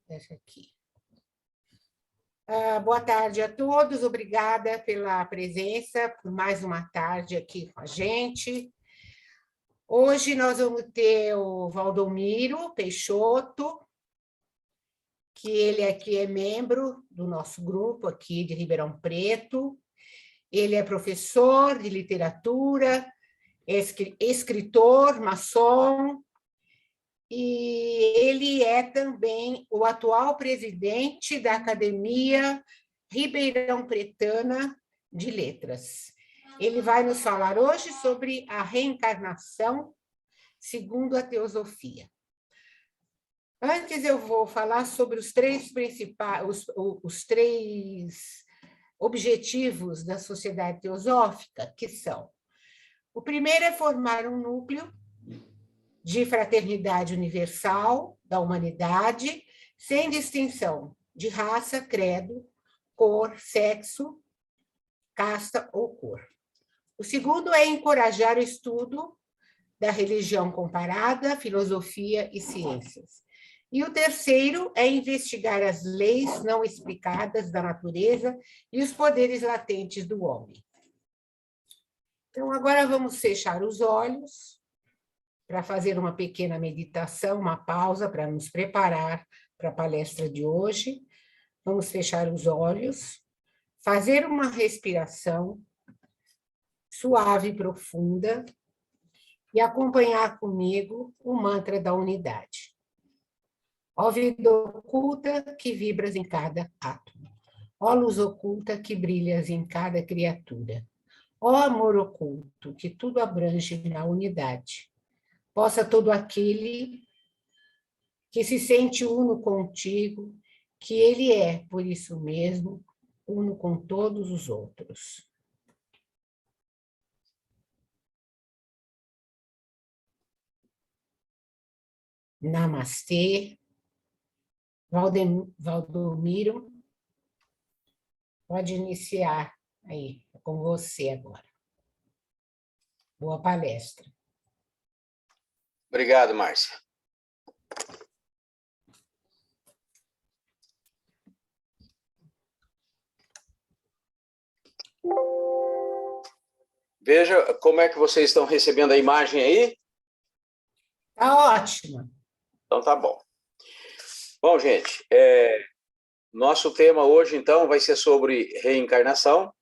Essa aqui. Boa tarde a todos, obrigada pela presença, por mais uma tarde aqui com a gente. Hoje nós vamos ter o Valdomiro Peixoto, que ele aqui é membro do nosso grupo aqui de Ribeirão Preto. Ele é professor de literatura, escritor, maçom, e ele é também o atual presidente da Academia Ribeirão Pretana de Letras. Ele vai nos falar hoje sobre a reencarnação segundo a teosofia. Antes eu vou falar sobre os três principais, os três objetivos da sociedade teosófica, que são: o primeiro é formar um núcleo de fraternidade universal da humanidade, sem distinção de raça, credo, cor, sexo, casta ou cor. O segundo é encorajar o estudo da religião comparada, filosofia e ciências. E o terceiro é investigar as leis não explicadas da natureza e os poderes latentes do homem. Então, agora vamos fechar os olhos para fazer uma pequena meditação, uma pausa para nos preparar para a palestra de hoje. Vamos fechar os olhos, fazer uma respiração suave e profunda e acompanhar comigo o mantra da unidade. Ó vida oculta que vibras em cada átomo. Ó luz oculta que brilhas em cada criatura. Ó amor oculto que tudo abrange na unidade. Possa todo aquele que se sente uno contigo, que ele é, por isso mesmo, uno com todos os outros. Namastê. Valdomiro, pode iniciar aí, é com você agora. Boa palestra. Obrigado, Márcia. Veja como é que vocês estão recebendo a imagem aí. Tá ótima. Então tá bom. Bom, gente, nosso tema hoje, então, vai ser sobre reencarnação.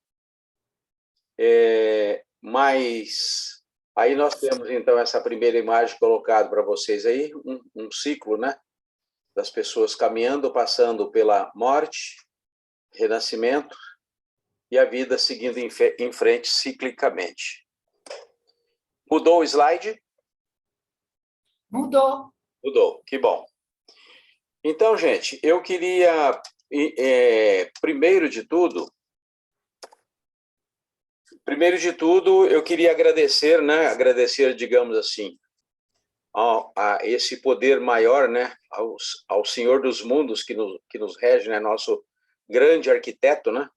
Mas aí nós temos, então, essa primeira imagem colocada para vocês aí, um ciclo, né? Das pessoas caminhando, passando pela morte, renascimento e a vida seguindo em frente ciclicamente. Mudou o slide? Mudou. Mudou, que bom. Então, gente, eu queria, primeiro de tudo, eu queria agradecer, né? Agradecer, digamos assim, a esse poder maior, né? Ao Senhor dos mundos que nos rege, né? Nosso grande arquiteto, né?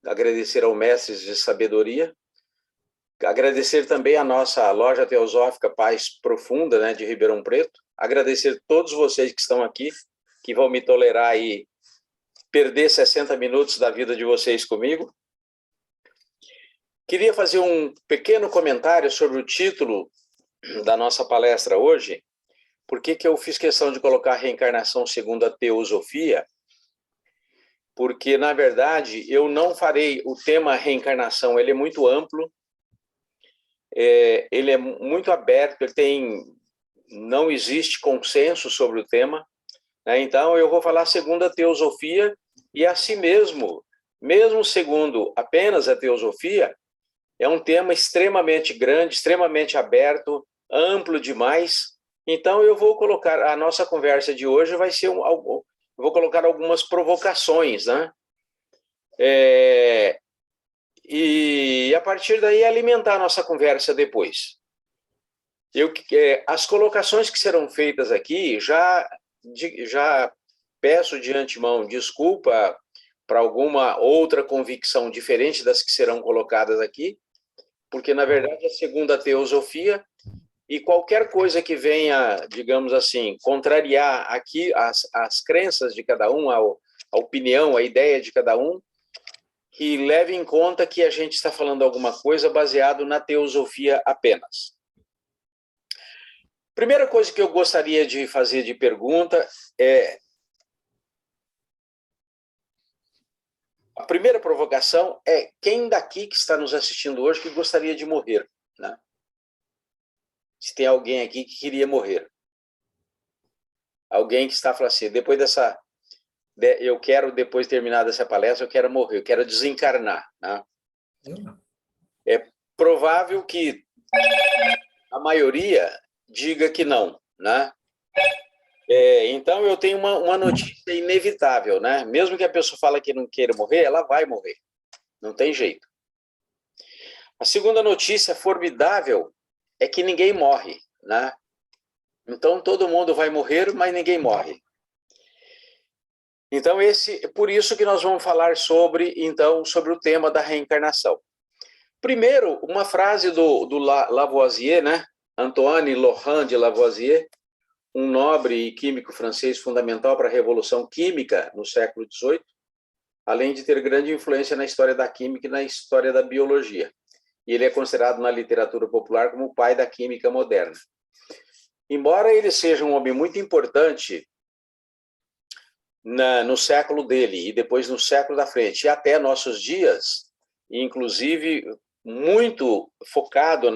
Agradecer ao Mestres de Sabedoria. Agradecer também a nossa loja teosófica Paz Profunda, né? De Ribeirão Preto. Agradecer a todos vocês que estão aqui, que vão me tolerar aí perder 60 minutos da vida de vocês comigo. Queria fazer um pequeno comentário sobre o título da nossa palestra hoje. Por que eu fiz questão de colocar reencarnação segundo a teosofia? Porque, na verdade, eu não farei o tema reencarnação, ele é muito amplo, ele é muito aberto, não existe consenso sobre o tema, né? Então eu vou falar segundo a teosofia, e assim mesmo segundo apenas a teosofia, é um tema extremamente grande, extremamente aberto, amplo demais. Então eu vou colocar, a nossa conversa de hoje vai ser eu vou colocar algumas provocações, né? E a partir daí alimentar a nossa conversa depois. As colocações que serão feitas aqui, já peço de antemão desculpa para alguma outra convicção diferente das que serão colocadas aqui, porque, na verdade, segundo a teosofia, e qualquer coisa que venha, digamos assim, contrariar aqui as crenças de cada um, a opinião, a ideia de cada um, que leve em conta que a gente está falando alguma coisa baseado na teosofia apenas. Primeira coisa que eu gostaria de fazer de pergunta é... A primeira provocação é quem daqui que está nos assistindo hoje que gostaria de morrer, né? Se tem alguém aqui que queria morrer. Alguém que está falando assim, depois dessa... Eu quero, depois de terminar dessa palestra, eu quero morrer, eu quero desencarnar, né? Eu não. É provável que a maioria diga que não, né? Então, eu tenho uma notícia inevitável, né? Mesmo que a pessoa fale que não queira morrer, ela vai morrer. Não tem jeito. A segunda notícia formidável é que ninguém morre, né? Então, todo mundo vai morrer, mas ninguém morre. Então, por isso que nós vamos falar sobre o tema da reencarnação. Primeiro, uma frase do Lavoisier, né? Antoine Laurent de Lavoisier, um nobre e químico francês fundamental para a Revolução Química no século XVIII, além de ter grande influência na história da química e na história da biologia. E ele é considerado na literatura popular como o pai da química moderna. Embora ele seja um homem muito importante no século dele e depois no século da frente, e até nossos dias, inclusive muito focado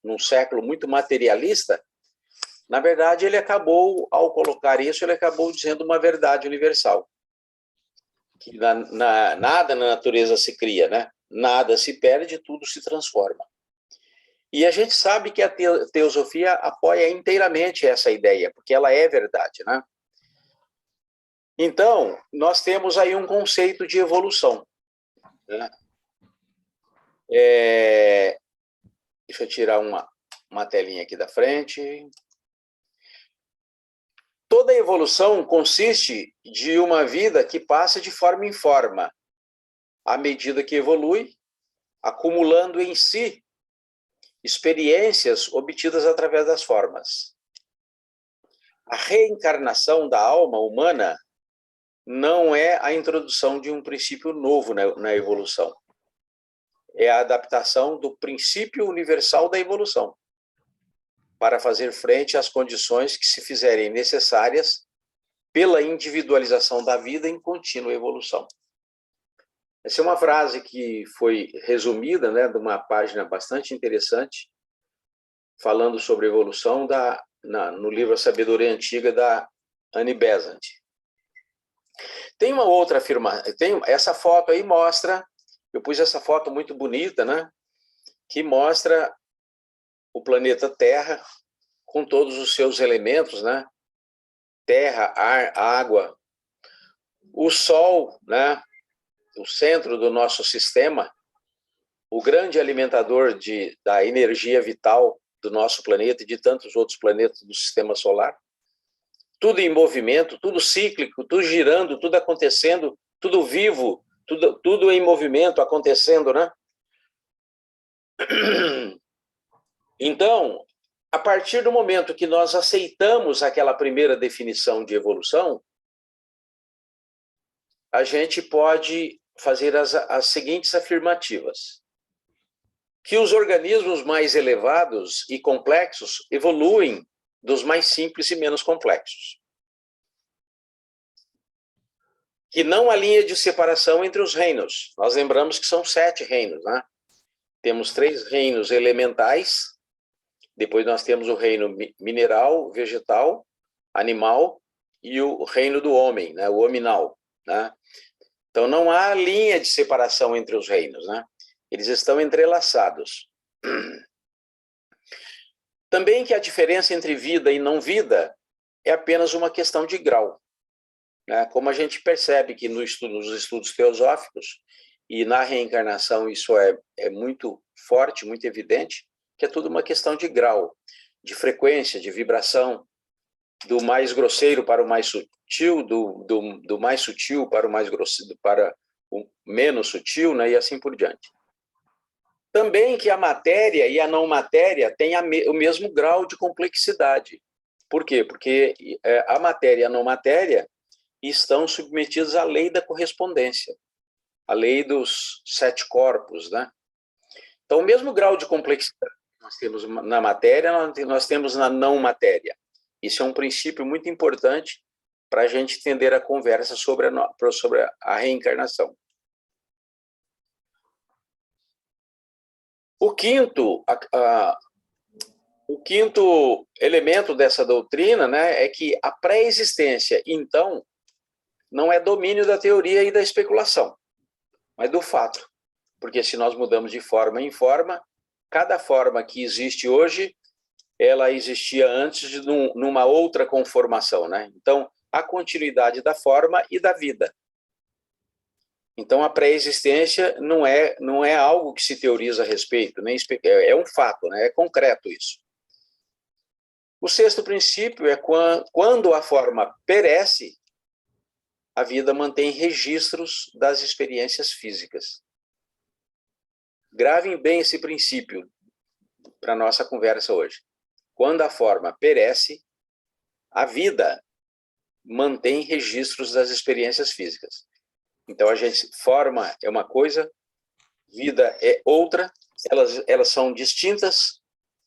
num século muito materialista, na verdade, ele acabou, ao colocar isso, ele acabou dizendo uma verdade universal. Que nada na natureza se cria, né? Nada se perde, tudo se transforma. E a gente sabe que a teosofia apoia inteiramente essa ideia, porque ela é verdade, né? Então, nós temos aí um conceito de evolução, né? Deixa eu tirar uma telinha aqui da frente. Toda evolução consiste de uma vida que passa de forma em forma, à medida que evolui, acumulando em si experiências obtidas através das formas. A reencarnação da alma humana não é a introdução de um princípio novo na evolução. É a adaptação do princípio universal da evolução, para fazer frente às condições que se fizerem necessárias pela individualização da vida em contínua evolução. Essa é uma frase que foi resumida, né, de uma página bastante interessante, falando sobre evolução no livro A Sabedoria Antiga, da Annie Besant. Tem uma outra afirmação, essa foto aí mostra, eu pus essa foto muito bonita, né, que mostra o planeta Terra com todos os seus elementos, né, terra, ar, água, o Sol, né, o centro do nosso sistema, o grande alimentador da energia vital do nosso planeta e de tantos outros planetas do sistema solar. Tudo em movimento, tudo cíclico, tudo girando, tudo acontecendo, tudo vivo, tudo em movimento, acontecendo, né? Então, a partir do momento que nós aceitamos aquela primeira definição de evolução, a gente pode fazer as seguintes afirmativas. Que os organismos mais elevados e complexos evoluem dos mais simples e menos complexos. Que não há linha de separação entre os reinos. Nós lembramos que são 7 reinos, né? Temos 3 reinos elementais, depois nós temos o reino mineral, vegetal, animal e o reino do homem, né? O hominal, né? Então não há linha de separação entre os reinos, né? Eles estão entrelaçados. Também que a diferença entre vida e não vida é apenas uma questão de grau, né? Como a gente percebe que nos estudos teosóficos e na reencarnação isso é muito forte, muito evidente, que é tudo uma questão de grau, de frequência, de vibração, do mais grosseiro para o mais sutil, do mais sutil para o mais grosseiro, para o menos sutil, né? E assim por diante. Também que a matéria e a não matéria têm o mesmo grau de complexidade. Por quê? Porque a matéria e a não matéria estão submetidos à lei da correspondência, a lei dos 7 corpos, né? Então, o mesmo grau de complexidade que nós temos na matéria, nós temos na não matéria. Isso é um princípio muito importante para a gente entender a conversa sobre a reencarnação. O quinto elemento dessa doutrina, né, é que a pré-existência, então, não é domínio da teoria e da especulação, mas do fato. Porque se nós mudamos de forma em forma, cada forma que existe hoje, ela existia antes de numa outra conformação, né? Então, a continuidade da forma e da vida. Então, a pré-existência não é algo que se teoriza a respeito, nem é um fato, né? É concreto isso. O sexto princípio é quando a forma perece, a vida mantém registros das experiências físicas. Gravem bem esse princípio para a nossa conversa hoje. Quando a forma perece, a vida mantém registros das experiências físicas. Então, a gente, forma é uma coisa, vida é outra, elas são distintas,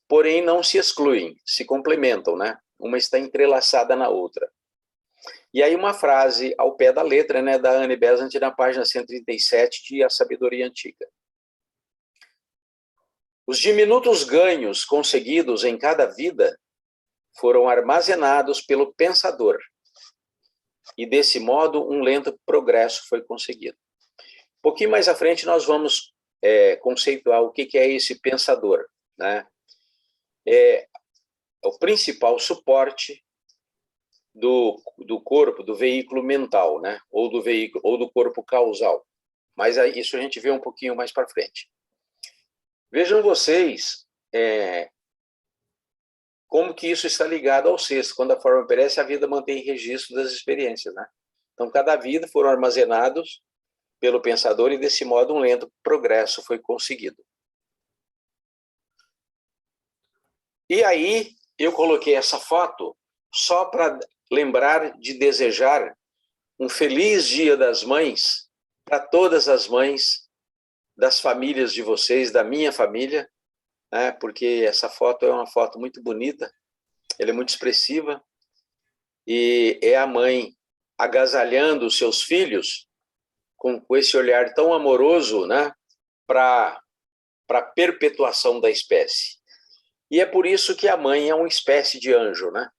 porém não se excluem, se complementam, né? Uma está entrelaçada na outra. E aí uma frase ao pé da letra, né, da Anne Besant, na página 137 de A Sabedoria Antiga. Os diminutos ganhos conseguidos em cada vida foram armazenados pelo pensador, e desse modo um lento progresso foi conseguido. Um pouquinho mais à frente nós vamos conceituar o que é esse pensador, né? É o principal suporte do corpo, do veículo mental, né? Ou do corpo causal. Mas isso a gente vê um pouquinho mais para frente. Vejam vocês como que isso está ligado ao sexto. Quando a forma perece, a vida mantém registro das experiências, né? Então, cada vida foram armazenados pelo pensador e, desse modo, um lento progresso foi conseguido. E aí, eu coloquei essa foto só para lembrar de desejar um feliz Dia das Mães para todas as mães das famílias de vocês, da minha família, né? Porque essa foto é uma foto muito bonita, ela é muito expressiva, e é a mãe agasalhando os seus filhos com esse olhar tão amoroso, né, para a perpetuação da espécie. E é por isso que a mãe é uma espécie de anjo, né?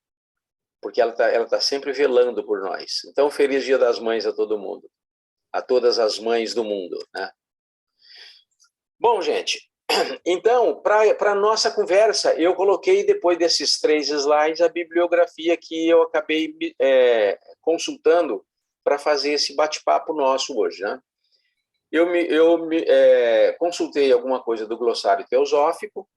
Porque ela tá sempre velando por nós. Então, feliz Dia das Mães a todo mundo, a todas as mães do mundo, né? Bom, gente, então, para a nossa conversa, eu coloquei, depois desses 3 slides, a bibliografia que eu acabei consultando para fazer esse bate-papo nosso hoje, né? Eu consultei alguma coisa do glossário teosófico,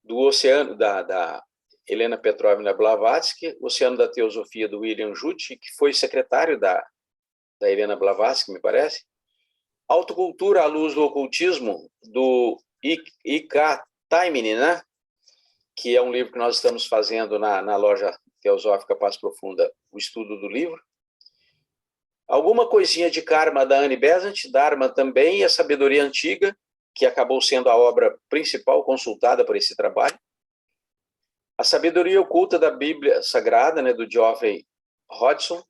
do Oceano, da Helena Petrovna Blavatsky, Oceano da Teosofia, do William Judt, que foi secretário da Helena Blavatsky, me parece. Autocultura à Luz do Ocultismo, do I.K. Taimini, né? Que é um livro que nós estamos fazendo na loja Teosófica Paz Profunda, o estudo do livro. Alguma coisinha de Karma, da Anne Besant, Dharma também, e a Sabedoria Antiga, que acabou sendo a obra principal consultada por esse trabalho. A Sabedoria Oculta da Bíblia Sagrada, né, do Geoffrey Hodgson.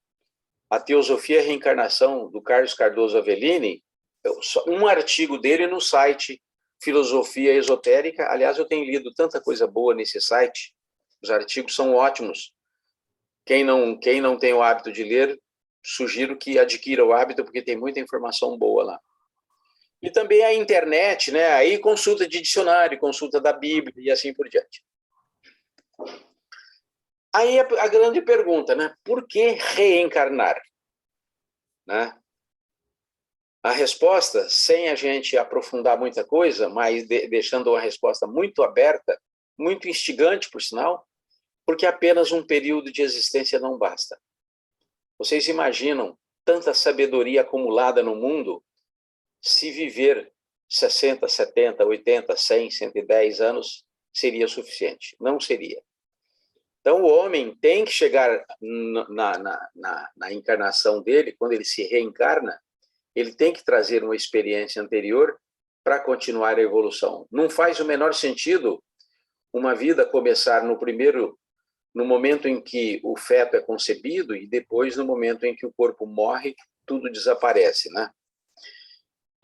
A Teosofia e a Reencarnação, do Carlos Cardoso Avellini. Um artigo dele no site Filosofia Esotérica. Aliás, eu tenho lido tanta coisa boa nesse site. Os artigos são ótimos. Quem não tem o hábito de ler, sugiro que adquira o hábito, porque tem muita informação boa lá. E também a internet, né? Aí consulta de dicionário, consulta da Bíblia e assim por diante. Aí a grande pergunta, né? Por que reencarnar? Né? A resposta, sem a gente aprofundar muita coisa, mas deixando a resposta muito aberta, muito instigante, por sinal, porque apenas um período de existência não basta. Vocês imaginam tanta sabedoria acumulada no mundo se 60, 70, 80, 100, 110 anos seria suficiente. Não seria. Então, o homem tem que chegar na encarnação dele, quando ele se reencarna, ele tem que trazer uma experiência anterior para continuar a evolução. Não faz o menor sentido uma vida começar no momento em que o feto é concebido e depois no momento em que o corpo morre, tudo desaparece, né?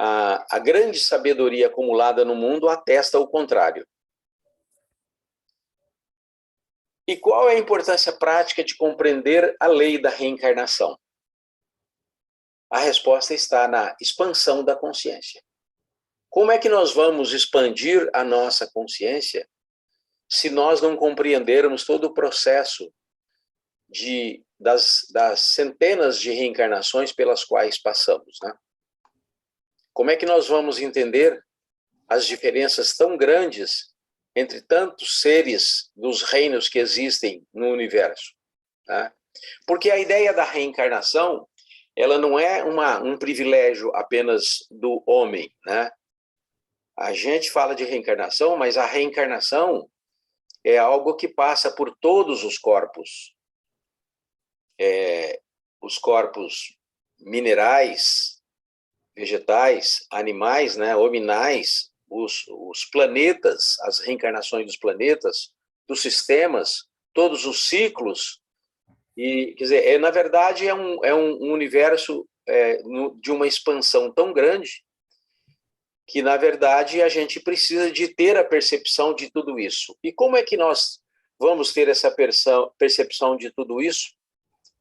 A grande sabedoria acumulada no mundo atesta o contrário. E qual é a importância prática de compreender a lei da reencarnação? A resposta está na expansão da consciência. Como é que nós vamos expandir a nossa consciência se nós não compreendermos todo o processo das centenas de reencarnações pelas quais passamos, né? Como é que nós vamos entender as diferenças tão grandes entre tantos seres dos reinos que existem no universo, né? Porque a ideia da reencarnação, ela não é um privilégio apenas do homem, né? A gente fala de reencarnação, mas a reencarnação é algo que passa por todos os corpos. Os corpos minerais, vegetais, animais, né, hominais, os planetas, as reencarnações dos planetas, dos sistemas, todos os ciclos. E, quer dizer, na verdade, é um universo de uma expansão tão grande que, na verdade, a gente precisa de ter a percepção de tudo isso. E como é que nós vamos ter essa percepção de tudo isso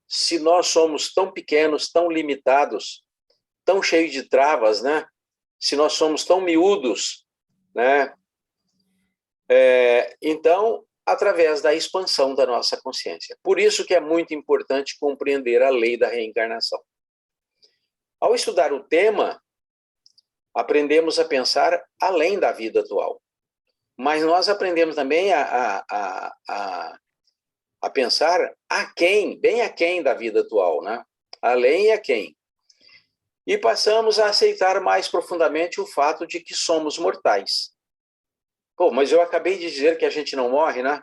se nós somos tão pequenos, tão limitados, tão cheios de travas, né? Se nós somos tão miúdos, né? Então, através da expansão da nossa consciência. Por isso que é muito importante compreender a lei da reencarnação. Ao estudar o tema, aprendemos a pensar além da vida atual. Mas nós aprendemos também a pensar bem aquém da vida atual, né? Além e aquém. E passamos a aceitar mais profundamente o fato de que somos mortais. Pô, mas eu acabei de dizer que a gente não morre, né?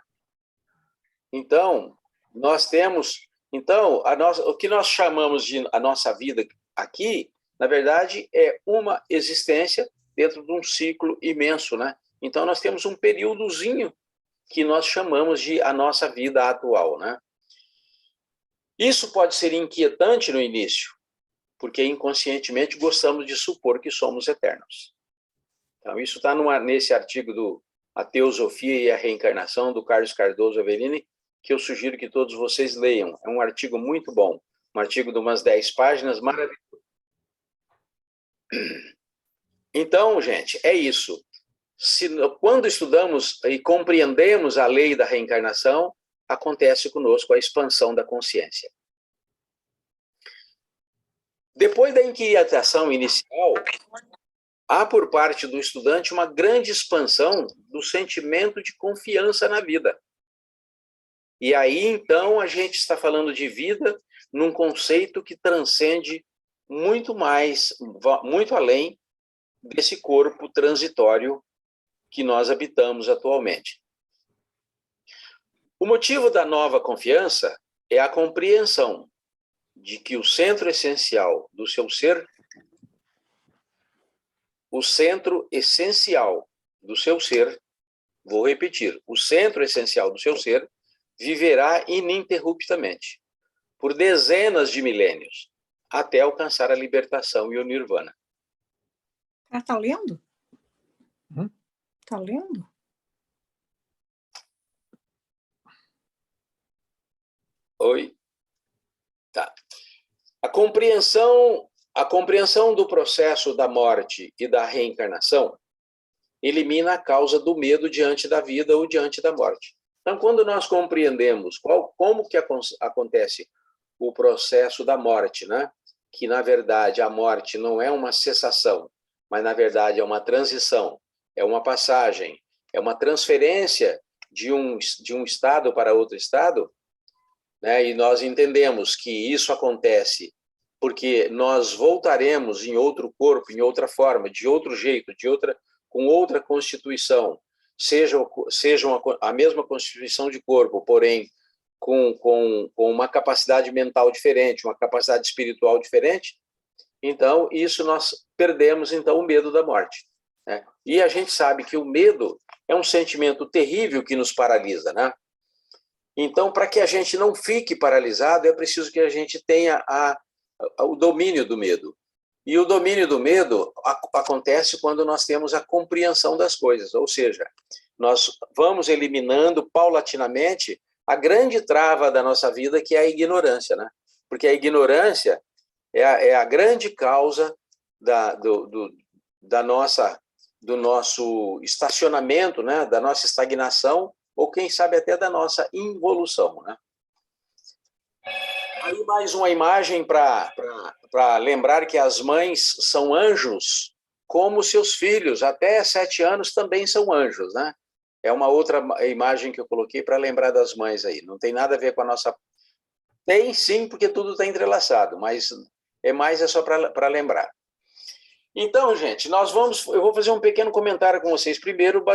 Então, nós temos... Então, o que nós chamamos de a nossa vida aqui, na verdade, é uma existência dentro de um ciclo imenso, né? Então, nós temos um períodozinho que nós chamamos de a nossa vida atual, né? Isso pode ser inquietante no início, porque inconscientemente gostamos de supor que somos eternos. Então, isso está nesse artigo do A Teosofia e a Reencarnação, do Carlos Cardoso Averini, que eu sugiro que todos vocês leiam. É um artigo muito bom, um artigo de umas 10 páginas, maravilhoso. Então, gente, é isso. Quando estudamos e compreendemos a lei da reencarnação, acontece conosco a expansão da consciência. Depois da inquietação inicial, há por parte do estudante uma grande expansão do sentimento de confiança na vida. E aí, então, a gente está falando de vida num conceito que transcende muito mais, muito além desse corpo transitório que nós habitamos atualmente. O motivo da nova confiança é a compreensão de que o centro essencial do seu ser, vou repetir, o centro essencial do seu ser viverá ininterruptamente, por dezenas de milênios, até alcançar a libertação e o nirvana. Tá lendo? Tá lendo? Oi? Tá. A compreensão do processo da morte e da reencarnação elimina a causa do medo diante da vida ou diante da morte. Então, quando nós compreendemos como que acontece o processo da morte, né? Que, na verdade, a morte não é uma cessação, mas, na verdade, é uma transição, é uma passagem, é uma transferência de um estado para outro estado, né? E nós entendemos que isso acontece porque nós voltaremos em outro corpo, em outra forma, de outro jeito, com outra constituição, sejam a mesma constituição de corpo, porém com uma capacidade mental diferente, uma capacidade espiritual diferente. Então, isso nós perdemos, então, o medo da morte, né? E a gente sabe que o medo é um sentimento terrível que nos paralisa, né? Então, para que a gente não fique paralisado, é preciso que a gente tenha o domínio do medo. E o domínio do medo acontece quando nós temos a compreensão das coisas, ou seja, nós vamos eliminando paulatinamente a grande trava da nossa vida, que é a ignorância, né? Porque a ignorância é a grande causa do nosso estacionamento, né? Da nossa estagnação, ou quem sabe até da nossa involução, né? Aí mais uma imagem para lembrar que as mães são anjos, como seus filhos, até 7 anos também são anjos, né? É uma outra imagem que eu coloquei para lembrar das mães aí. Não tem nada a ver com a nossa... Tem sim, porque tudo está entrelaçado, mas é só para lembrar. Então, gente, eu vou fazer um pequeno comentário com vocês. Primeiro,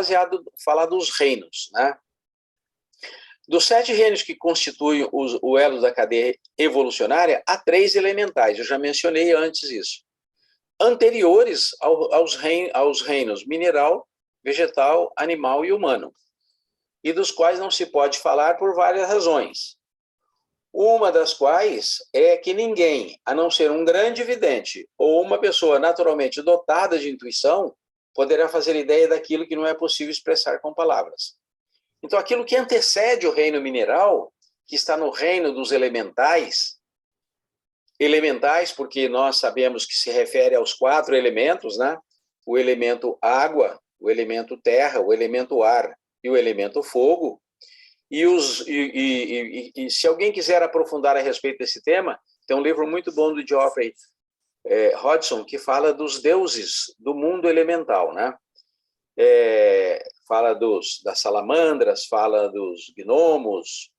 falar dos reinos, né? Dos 7 reinos que constituem o elo da cadeia evolucionária, há 3 elementais. Eu já mencionei antes isso. Anteriores aos reinos mineral, vegetal, animal e humano. E dos quais não se pode falar por várias razões. Uma das quais é que ninguém, a não ser um grande vidente ou uma pessoa naturalmente dotada de intuição, poderá fazer ideia daquilo que não é possível expressar com palavras. Então, aquilo que antecede o reino mineral, que está no reino dos elementais porque nós sabemos que se refere aos 4 elementos, né? O elemento água, o elemento terra, o elemento ar e o elemento fogo. E se alguém quiser aprofundar a respeito desse tema, tem um livro muito bom do Geoffrey Hodgson, que fala dos deuses do mundo elemental, né? Fala das salamandras, fala dos gnomos,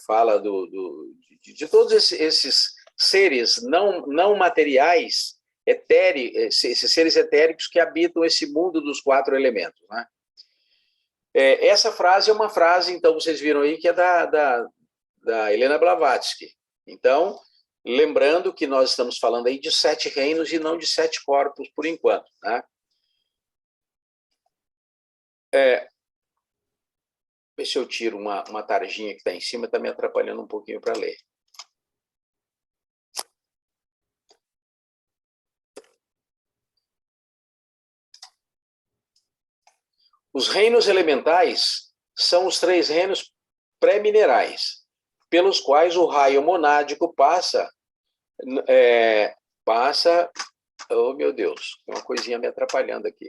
fala de todos esses seres não materiais, esses seres etéricos que habitam esse mundo dos 4 elementos, né? Essa frase é uma frase, então, vocês viram aí, que é da Helena Blavatsky. Então, lembrando que nós estamos falando aí de 7 reinos e não de 7 corpos, por enquanto, né? Ver se eu tiro uma tarjinha que está em cima, está me atrapalhando um pouquinho para ler. Os reinos elementais são os 3 reinos pré-minerais, pelos quais o raio monádico passa... Oh, meu Deus, tem uma coisinha me atrapalhando aqui.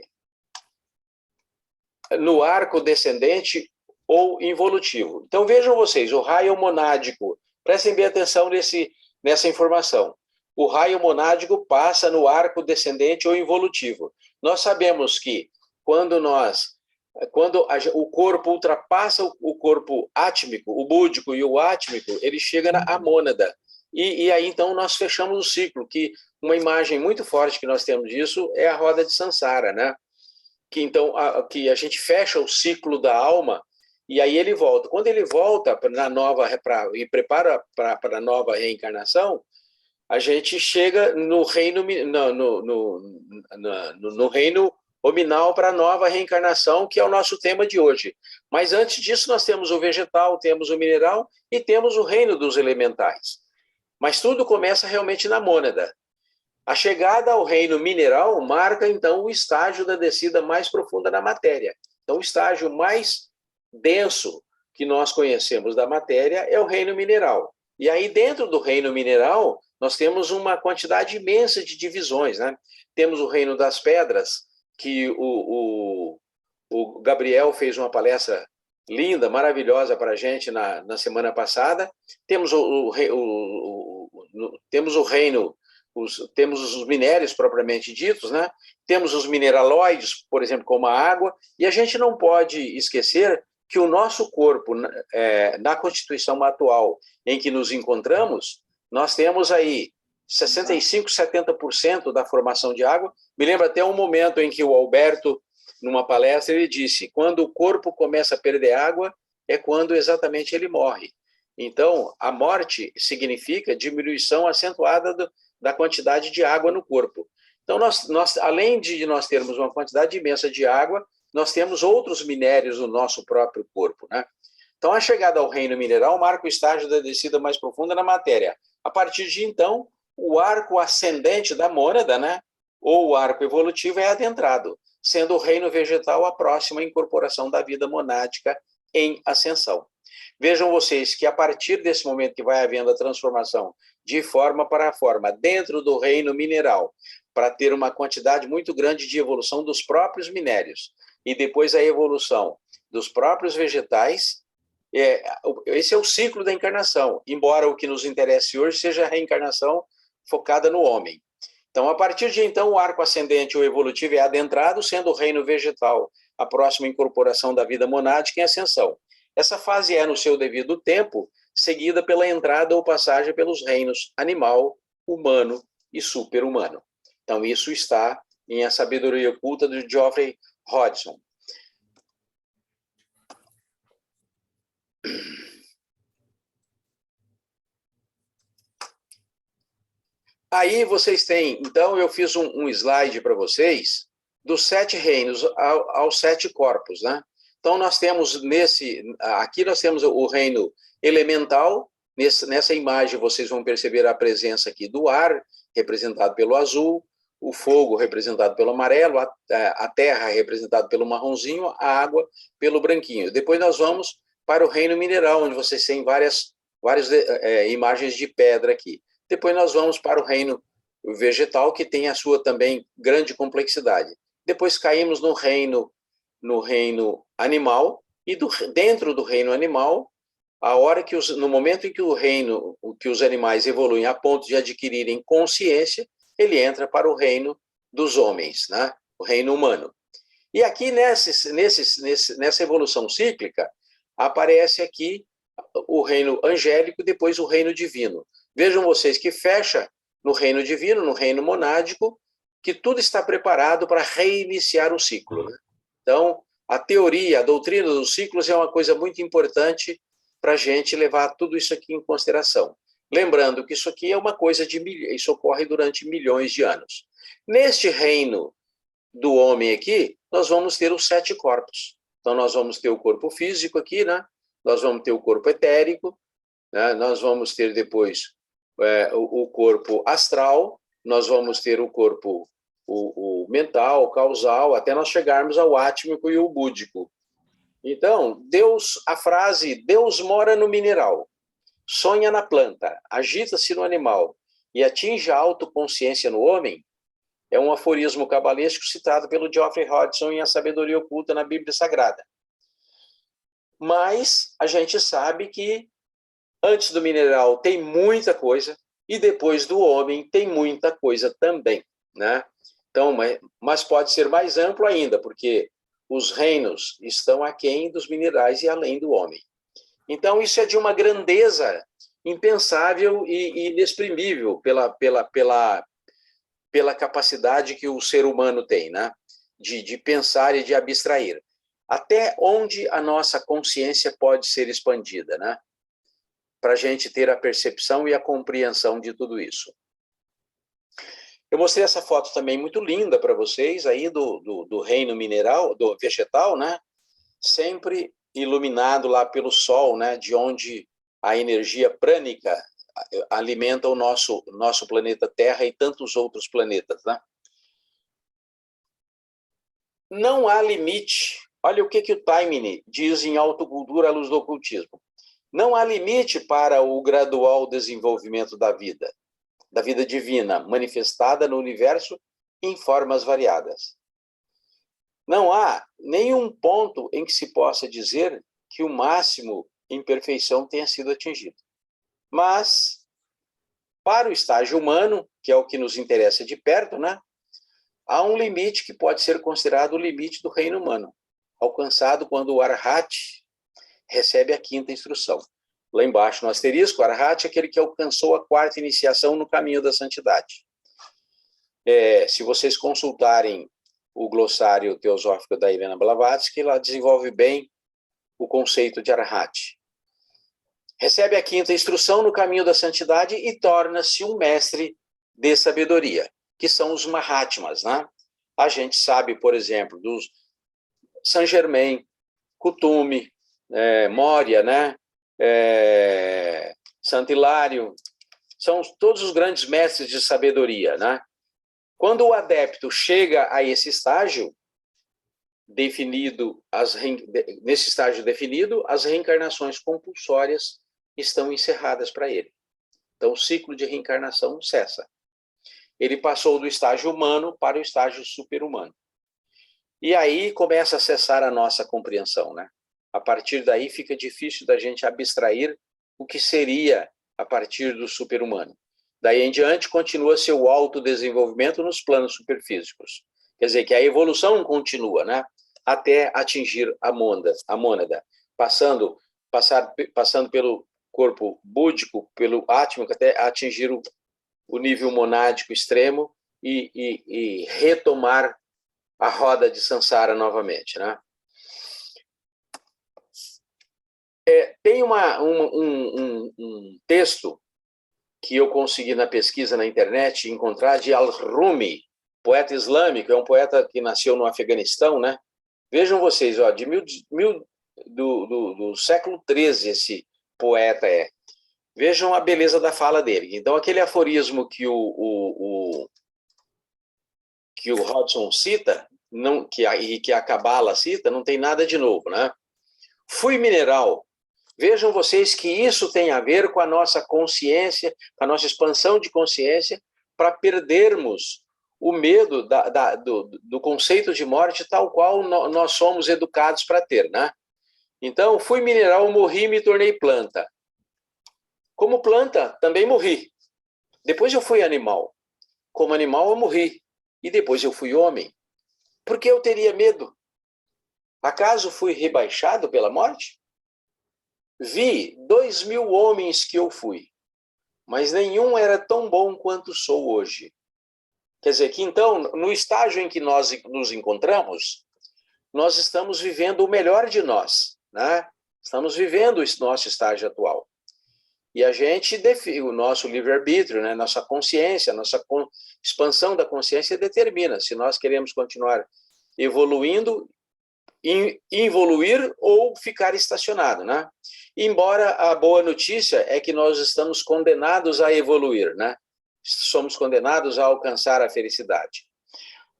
No arco descendente ou involutivo. Então, vejam vocês, o raio monádico, prestem bem atenção nessa informação. O raio monádico passa no arco descendente ou involutivo. Nós sabemos que quando o corpo ultrapassa o corpo átmico, o búdico e o átmico, ele chega à mônada. E aí, então, nós fechamos o ciclo, que uma imagem muito forte que nós temos disso é a roda de Sansara, né? Que a gente fecha o ciclo da alma e aí ele volta. Quando ele volta e prepara para a nova reencarnação, a gente chega no reino hominal para a nova reencarnação, que é o nosso tema de hoje. Mas antes disso, nós temos o vegetal, temos o mineral e temos o reino dos elementais. Mas tudo começa realmente na mônada. A chegada ao reino mineral marca, então, o estágio da descida mais profunda na matéria. Então, o estágio mais denso que nós conhecemos da matéria é o reino mineral. E aí, dentro do reino mineral, nós temos uma quantidade imensa de divisões, né? Temos o reino das pedras, que o Gabriel fez uma palestra linda, maravilhosa para a gente na semana passada. Temos temos o reino... Temos os minérios propriamente ditos, né? Temos os mineraloides, por exemplo, como a água, e a gente não pode esquecer que o nosso corpo, na constituição atual em que nos encontramos, nós temos aí 65, 70% da formação de água. Me lembro até um momento em que o Alberto, numa palestra, ele disse, quando o corpo começa a perder água, é quando exatamente ele morre. Então, a morte significa diminuição acentuada da quantidade de água no corpo. Então, além de nós termos uma quantidade imensa de água, nós temos outros minérios no nosso próprio corpo, né? Então, a chegada ao reino mineral marca o estágio da descida mais profunda na matéria. A partir de então, o arco ascendente da mônada, né, ou o arco evolutivo, é adentrado, sendo o reino vegetal a próxima incorporação da vida monádica em ascensão. Vejam vocês que a partir desse momento que vai havendo a transformação de forma para forma dentro do reino mineral, para ter uma quantidade muito grande de evolução dos próprios minérios, e depois a evolução dos próprios vegetais, esse é o ciclo da encarnação, embora o que nos interesse hoje seja a reencarnação focada no homem. Então, a partir de então, o arco ascendente ou evolutivo é adentrado, sendo o reino vegetal a próxima incorporação da vida monádica em ascensão. Essa fase é, no seu devido tempo, seguida pela entrada ou passagem pelos reinos animal, humano e super-humano. Então, isso está em A Sabedoria Oculta, de Geoffrey Hodgson. Aí vocês têm, então eu fiz um slide para vocês dos 7 reinos aos 7 corpos, né? Então nós temos aqui nós temos o reino elemental, nessa imagem vocês vão perceber a presença aqui do ar, representado pelo azul, o fogo representado pelo amarelo, a terra representada pelo marronzinho, a água pelo branquinho. Depois nós vamos para o reino mineral, onde vocês têm várias imagens de pedra aqui. Depois nós vamos para o reino vegetal, que tem a sua também grande complexidade. Depois caímos no reino animal, e dentro do reino animal, no momento em que os animais evoluem a ponto de adquirirem consciência, ele entra para o reino dos homens, né? O reino humano. E aqui, nessa evolução cíclica, aparece aqui o reino angélico, depois o reino divino. Vejam vocês que fecha no reino divino, no reino monádico, que tudo está preparado para reiniciar o ciclo, né? Então, a doutrina dos ciclos é uma coisa muito importante para a gente levar tudo isso aqui em consideração. Lembrando que isso aqui é uma coisa isso ocorre durante milhões de anos. Neste reino do homem aqui, nós vamos ter os 7 corpos. Então, nós vamos ter o corpo físico aqui, né? Nós vamos ter o corpo etérico, né? Nós vamos ter depois o corpo astral, nós vamos ter o corpo o mental, o causal, até nós chegarmos ao átmico e o búdico. Então, a frase Deus mora no mineral, sonha na planta, agita-se no animal e atinge a autoconsciência no homem, é um aforismo cabalístico citado pelo Geoffrey Hodgson em A Sabedoria Oculta na Bíblia Sagrada. Mas a gente sabe que antes do mineral tem muita coisa e depois do homem tem muita coisa também, né? Então, mas pode ser mais amplo ainda, porque os reinos estão aquém dos minerais e além do homem. Então, isso é de uma grandeza impensável e inexprimível pela capacidade que o ser humano tem, né? De pensar e de abstrair. Até onde a nossa consciência pode ser expandida, né? Para a gente ter a percepção e a compreensão de tudo isso. Eu mostrei essa foto também muito linda para vocês, aí do reino mineral, do vegetal, né? Sempre iluminado lá pelo sol, né? De onde a energia prânica alimenta o nosso planeta Terra e tantos outros planetas, né? Não há limite. Olha o que o Taimini diz em Autocultura à Luz do Ocultismo. Não há limite para o gradual desenvolvimento da vida divina, manifestada no universo em formas variadas. Não há nenhum ponto em que se possa dizer que o máximo em perfeição tenha sido atingido. Mas, para o estágio humano, que é o que nos interessa de perto, né, há um limite que pode ser considerado o limite do reino humano, alcançado quando o Arhat recebe a 5ª instrução. lá embaixo no asterisco, Arhat é aquele que alcançou a 4ª iniciação no caminho da santidade. Se vocês consultarem o glossário teosófico da Helena Blavatsky, ela desenvolve bem o conceito de Arhat. Recebe a 5ª instrução no caminho da santidade e torna-se um mestre de sabedoria, que são os Mahatmas, né? A gente sabe, por exemplo, dos Saint Germain, Kuthumi, Moria, né? Santo Hilário, são todos os grandes mestres de sabedoria, né? Quando o adepto chega a esse estágio definido, nesse estágio definido, as reencarnações compulsórias estão encerradas para ele. Então, o ciclo de reencarnação cessa. Ele passou do estágio humano para o estágio super-humano. E aí começa a cessar a nossa compreensão, né? A partir daí fica difícil da gente abstrair o que seria a partir do super-humano. Daí em diante continua seu autodesenvolvimento nos planos superfísicos. Quer dizer que a evolução continua, né? Até atingir a mônada, passando pelo corpo búdico, pelo átmico, até atingir o nível monádico extremo e retomar a roda de Sansara novamente, né? Tem um texto que eu consegui na pesquisa na internet encontrar de Al-Rumi, poeta islâmico, é um poeta que nasceu no Afeganistão, né? Vejam vocês, ó, do século XIII esse poeta é. Vejam a beleza da fala dele. Então, aquele aforismo que o Hodgson cita, que a Kabbalah cita, não tem nada de novo, né? Fui mineral. Vejam vocês que isso tem a ver com a nossa consciência, com a nossa expansão de consciência, para perdermos o medo do conceito de morte tal qual nós somos educados para ter, né? Então, fui mineral, morri e me tornei planta. Como planta, também morri. Depois eu fui animal. Como animal, eu morri. E depois eu fui homem. Por que eu teria medo? Acaso fui rebaixado pela morte? Vi 2.000 homens que eu fui, mas nenhum era tão bom quanto sou hoje. Quer dizer que, então, no estágio em que nós nos encontramos, nós estamos vivendo o melhor de nós, né? Estamos vivendo esse nosso estágio atual. E a gente define o nosso livre-arbítrio, né? Nossa consciência, nossa expansão da consciência determina se nós queremos continuar evoluindo, involuir ou ficar estacionado, né? Embora a boa notícia é que nós estamos condenados a evoluir, né? Somos condenados a alcançar a felicidade.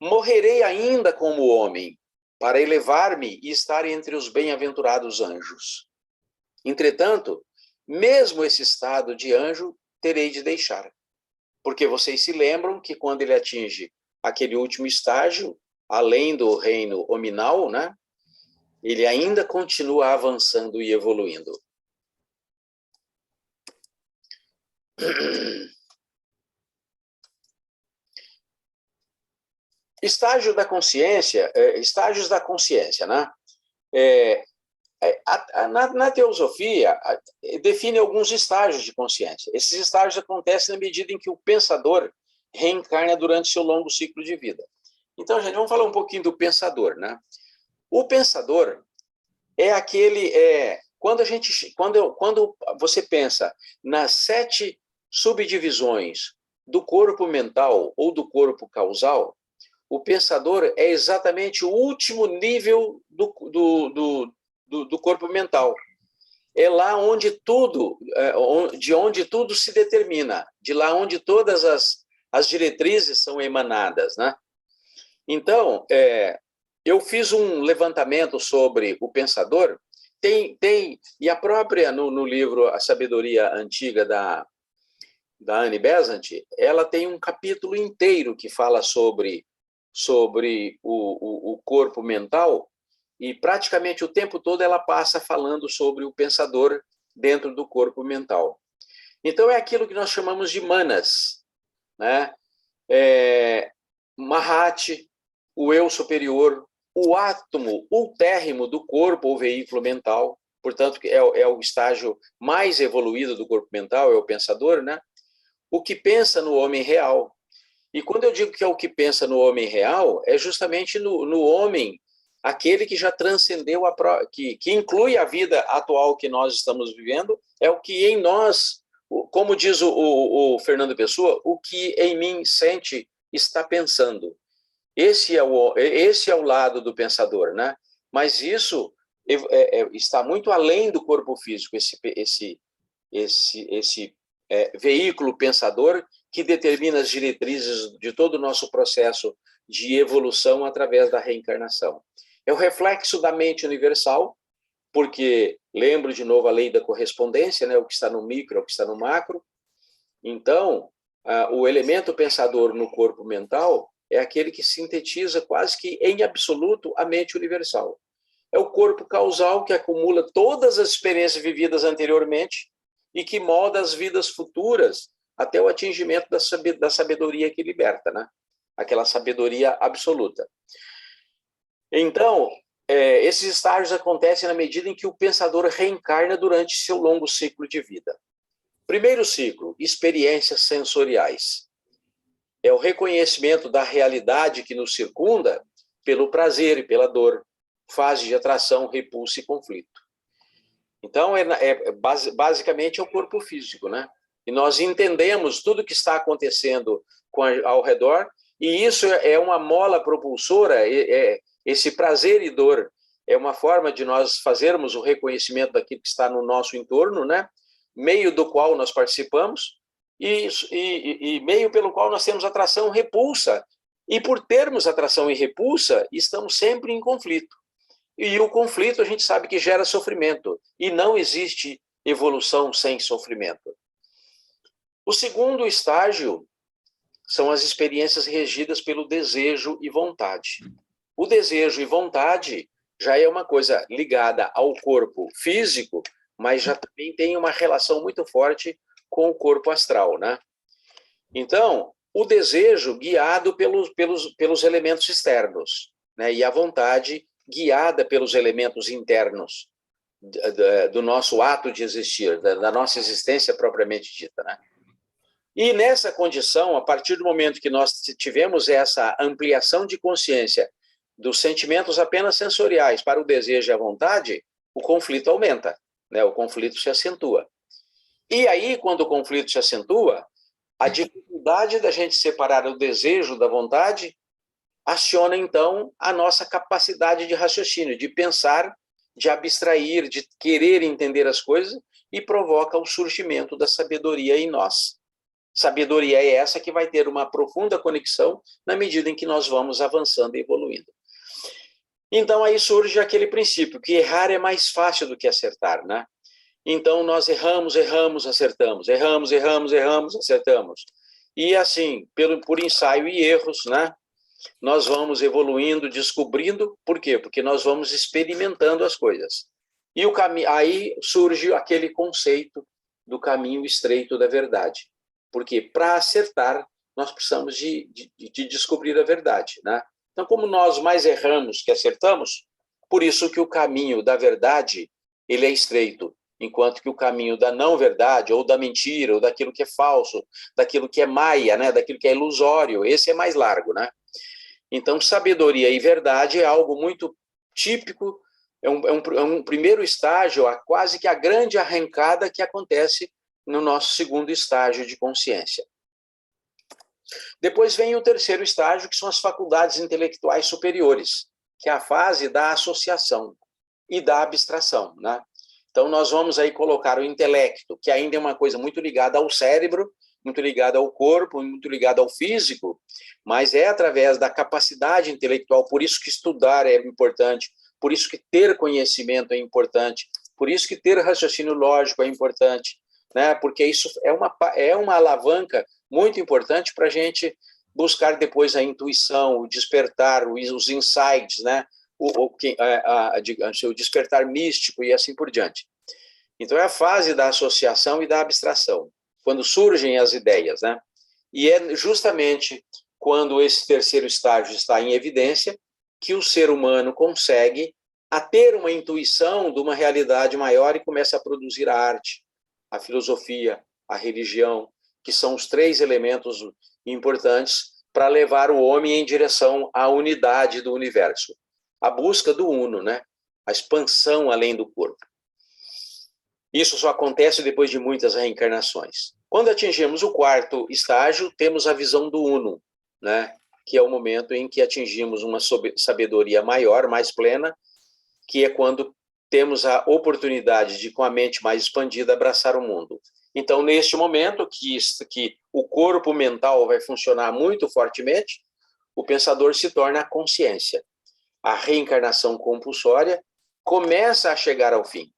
Morrerei ainda como homem, para elevar-me e estar entre os bem-aventurados anjos. Entretanto, mesmo esse estado de anjo terei de deixar. Porque vocês se lembram que quando ele atinge aquele último estágio, além do reino hominal, né? Ele ainda continua avançando e evoluindo. Estágios da consciência, né? Na teosofia, define alguns estágios de consciência. Esses estágios acontecem na medida em que o pensador reencarna durante seu longo ciclo de vida. Então, gente, vamos falar um pouquinho do pensador, né? O pensador é aquele... Quando você pensa nas 7 subdivisões do corpo mental ou do corpo causal, o pensador é exatamente o último nível do corpo mental. É lá onde tudo se determina, de lá onde todas as diretrizes são emanadas, né? Então, eu fiz um levantamento sobre o pensador, e a própria, no livro A Sabedoria Antiga da Annie Besant, ela tem um capítulo inteiro que fala sobre o corpo mental, e praticamente o tempo todo ela passa falando sobre o pensador dentro do corpo mental. Então, é aquilo que nós chamamos de manas, né? Mahat, o eu superior, o átomo ultérrimo do corpo ou veículo mental, portanto, é o estágio mais evoluído do corpo mental, é o pensador, né? O que pensa no homem real. E quando eu digo que é o que pensa no homem real, é justamente no homem, aquele que já transcendeu, que inclui a vida atual que nós estamos vivendo, é o que em nós, como diz o Fernando Pessoa, o que em mim sente está pensando. Esse é o lado do pensador, né? Mas isso está muito além do corpo físico, esse veículo pensador que determina as diretrizes de todo o nosso processo de evolução através da reencarnação. É o reflexo da mente universal, porque lembro de novo a lei da correspondência, né? O que está no micro é o que está no macro. Então, o elemento pensador no corpo mental é aquele que sintetiza quase que em absoluto a mente universal. É o corpo causal que acumula todas as experiências vividas anteriormente e que molda as vidas futuras até o atingimento da sabedoria que liberta, né? Aquela sabedoria absoluta. Então, esses estágios acontecem na medida em que o pensador reencarna durante seu longo ciclo de vida. Primeiro ciclo, experiências sensoriais. É o reconhecimento da realidade que nos circunda pelo prazer e pela dor, fase de atração, repulsa e conflito. Então, basicamente é o corpo físico, né? E nós entendemos tudo que está acontecendo ao redor, e isso é uma mola propulsora, esse prazer e dor é uma forma de nós fazermos o reconhecimento daquilo que está no nosso entorno, né? Meio do qual nós participamos, e meio pelo qual nós temos atração e repulsa. E por termos atração e repulsa, estamos sempre em conflito. E o conflito a gente sabe que gera sofrimento, e não existe evolução sem sofrimento. O segundo estágio são as experiências regidas pelo desejo e vontade. O desejo e vontade já é uma coisa ligada ao corpo físico, mas já também tem uma relação muito forte com o corpo astral, né? Então, o desejo guiado pelos elementos externos, né? E a vontade guiada pelos elementos internos do nosso ato de existir, da nossa existência propriamente dita, né? E nessa condição, a partir do momento que nós tivemos essa ampliação de consciência dos sentimentos apenas sensoriais para o desejo e a vontade, o conflito aumenta, né? O conflito se acentua. E aí, quando o conflito se acentua, a dificuldade da gente separar o desejo da vontade aciona, então, a nossa capacidade de raciocínio, de pensar, de abstrair, de querer entender as coisas, e provoca o surgimento da sabedoria em nós. Sabedoria é essa que vai ter uma profunda conexão na medida em que nós vamos avançando e evoluindo. Então, aí surge aquele princípio, que errar é mais fácil do que acertar, né? Então, nós erramos, acertamos. Erramos, acertamos. E assim, por ensaio e erros, né? Nós vamos evoluindo, descobrindo. Por quê? Porque nós vamos experimentando as coisas. E aí surge aquele conceito do caminho estreito da verdade. Porque para acertar, nós precisamos de descobrir a verdade, né? Então, como nós mais erramos que acertamos, por isso que o caminho da verdade, ele é estreito, enquanto que o caminho da não-verdade, ou da mentira, ou daquilo que é falso, daquilo que é maia, né? Daquilo que é ilusório, esse é mais largo, né? Então, sabedoria e verdade é algo muito típico, é um primeiro estágio, quase que a grande arrancada que acontece no nosso segundo estágio de consciência. Depois vem o terceiro estágio, que são as faculdades intelectuais superiores, que é a fase da associação e da abstração, né? Então, nós vamos aí colocar o intelecto, que ainda é uma coisa muito ligada ao cérebro, muito ligada ao corpo, muito ligada ao físico, mas é através da capacidade intelectual, por isso que estudar é importante, por isso que ter conhecimento é importante, por isso que ter raciocínio lógico é importante, né? Porque isso é uma alavanca muito importante para a gente buscar depois a intuição, o despertar, os insights, né? O despertar místico e assim por diante. Então, é a fase da associação e da abstração, quando surgem as ideias, né? E é justamente quando esse terceiro estágio está em evidência que o ser humano consegue a ter uma intuição de uma realidade maior e começa a produzir a arte, a filosofia, a religião, que são os 3 elementos importantes para levar o homem em direção à unidade do universo. A busca do uno, né? A expansão além do corpo. Isso só acontece depois de muitas reencarnações. Quando atingimos o 4º estágio, temos a visão do uno, né? Que é o momento em que atingimos uma sabedoria maior, mais plena, que é quando temos a oportunidade de, com a mente mais expandida, abraçar o mundo. Então, neste momento que o corpo mental vai funcionar muito fortemente, o pensador se torna a consciência. A reencarnação compulsória começa a chegar ao fim.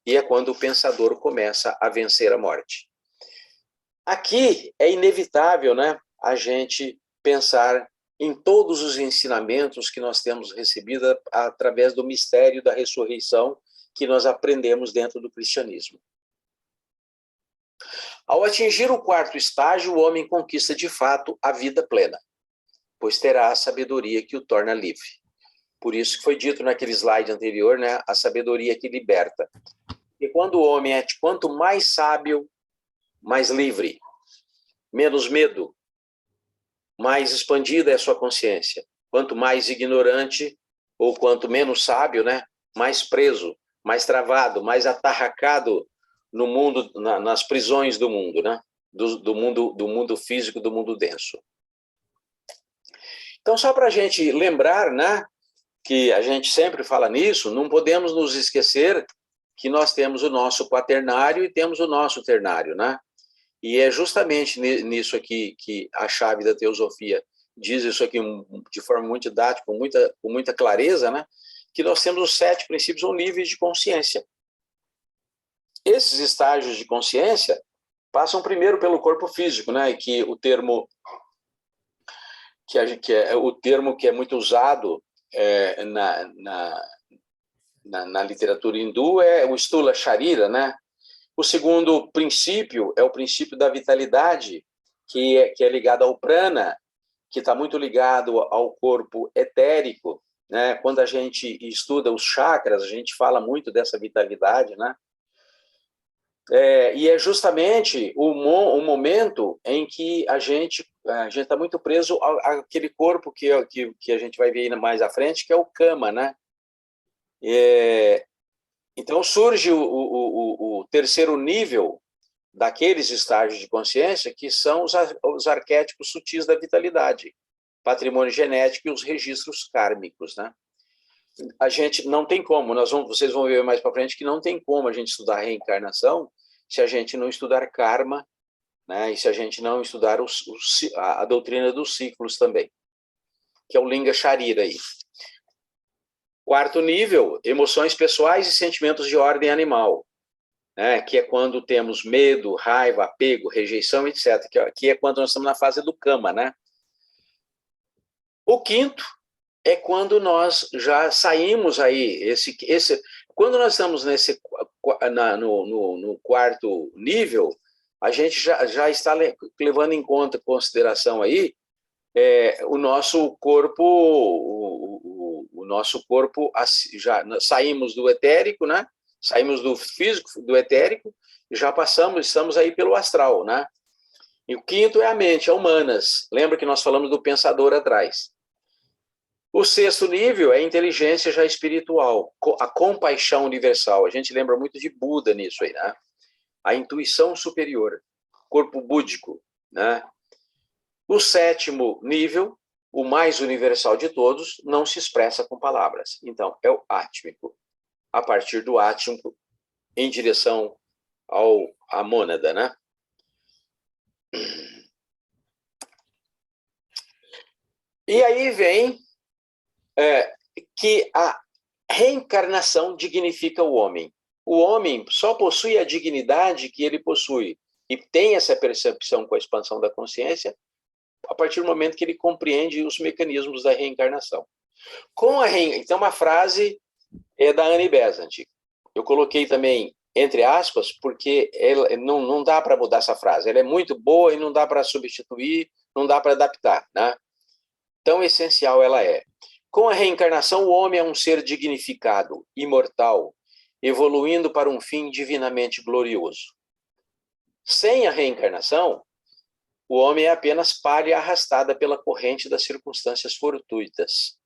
E é quando o pensador começa a vencer a morte. Aqui é inevitável, né, a gente pensar em todos os ensinamentos que nós temos recebido através do mistério da ressurreição que nós aprendemos dentro do cristianismo. Ao atingir o 4º estágio, o homem conquista de fato a vida plena, pois terá a sabedoria que o torna livre. Por isso que foi dito naquele slide anterior, né, a sabedoria que liberta. E quando o homem é quanto mais sábio, mais livre, menos medo, mais expandida é a sua consciência. Quanto mais ignorante, ou quanto menos sábio, né, mais preso, mais travado, mais atarracado no mundo, nas prisões do mundo, né, do mundo físico, do mundo denso. Então, só para a gente lembrar, né, que a gente sempre fala nisso, não podemos nos esquecer que nós temos o nosso quaternário e temos o nosso ternário, né? E é justamente nisso aqui que a chave da teosofia diz isso aqui de forma muito didática, com muita clareza, né? Que nós temos os 7 princípios ou níveis de consciência. Esses estágios de consciência passam primeiro pelo corpo físico, né? E que o termo que é muito usado na literatura hindu é o Stula Sharira, né? O segundo princípio é o princípio da vitalidade, que é ligado ao prana, que está muito ligado ao corpo etérico, né? Quando a gente estuda os chakras, a gente fala muito dessa vitalidade, né? E é justamente o momento em que a gente está muito preso àquele corpo que a gente vai ver mais à frente, que é o kama, né? Então surge o terceiro nível daqueles estágios de consciência, que são os arquétipos sutis da vitalidade, patrimônio genético e os registros kármicos, né? A gente não tem como, vocês vão ver mais para frente que não tem como a gente estudar reencarnação se a gente não estudar karma, né? E se a gente não estudar a doutrina dos ciclos também, que é o Linga Sharira aí. 4º nível, emoções pessoais e sentimentos de ordem animal, né? Que é quando temos medo, raiva, apego, rejeição, etc. Que é quando nós estamos na fase do kama, né? O 5º é quando nós já saímos aí, quando nós estamos no 4º nível, a gente já está levando em consideração aí o nosso corpo, o nosso corpo, já saímos do etérico, né? Saímos do físico, do etérico, e já estamos aí pelo astral, né? E o 5º é a mente, é humanas. Lembra que nós falamos do pensador atrás. O 6º nível é a inteligência já espiritual, a compaixão universal. A gente lembra muito de Buda nisso aí, né? A intuição superior, corpo búdico, né? O 7º nível, o mais universal de todos, não se expressa com palavras. Então, é o átmico. A partir do átmico, em direção à mônada, né? E aí vem que a reencarnação dignifica o homem. O homem só possui a dignidade que ele possui e tem essa percepção com a expansão da consciência a partir do momento que ele compreende os mecanismos da reencarnação. Então, uma frase é da Annie Besant. Eu coloquei também entre aspas, porque não dá para mudar essa frase. Ela é muito boa e não dá para substituir, não dá para adaptar, né? Tão essencial ela é. Com a reencarnação, o homem é um ser dignificado, imortal, evoluindo para um fim divinamente glorioso. Sem a reencarnação, o homem é apenas palha arrastada pela corrente das circunstâncias fortuitas,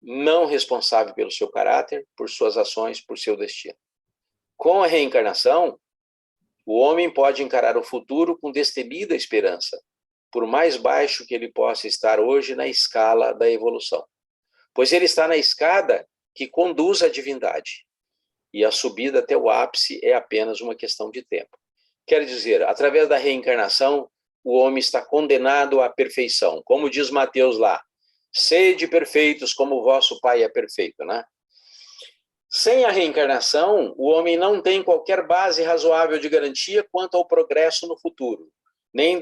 não responsável pelo seu caráter, por suas ações, por seu destino. Com a reencarnação, o homem pode encarar o futuro com destemida esperança, por mais baixo que ele possa estar hoje na escala da evolução, pois ele está na escada que conduz à divindade, e a subida até o ápice é apenas uma questão de tempo. Quer dizer, através da reencarnação, o homem está condenado à perfeição. Como diz Mateus lá, sede perfeitos como o vosso Pai é perfeito, né? Sem a reencarnação, o homem não tem qualquer base razoável de garantia quanto ao progresso no futuro, nem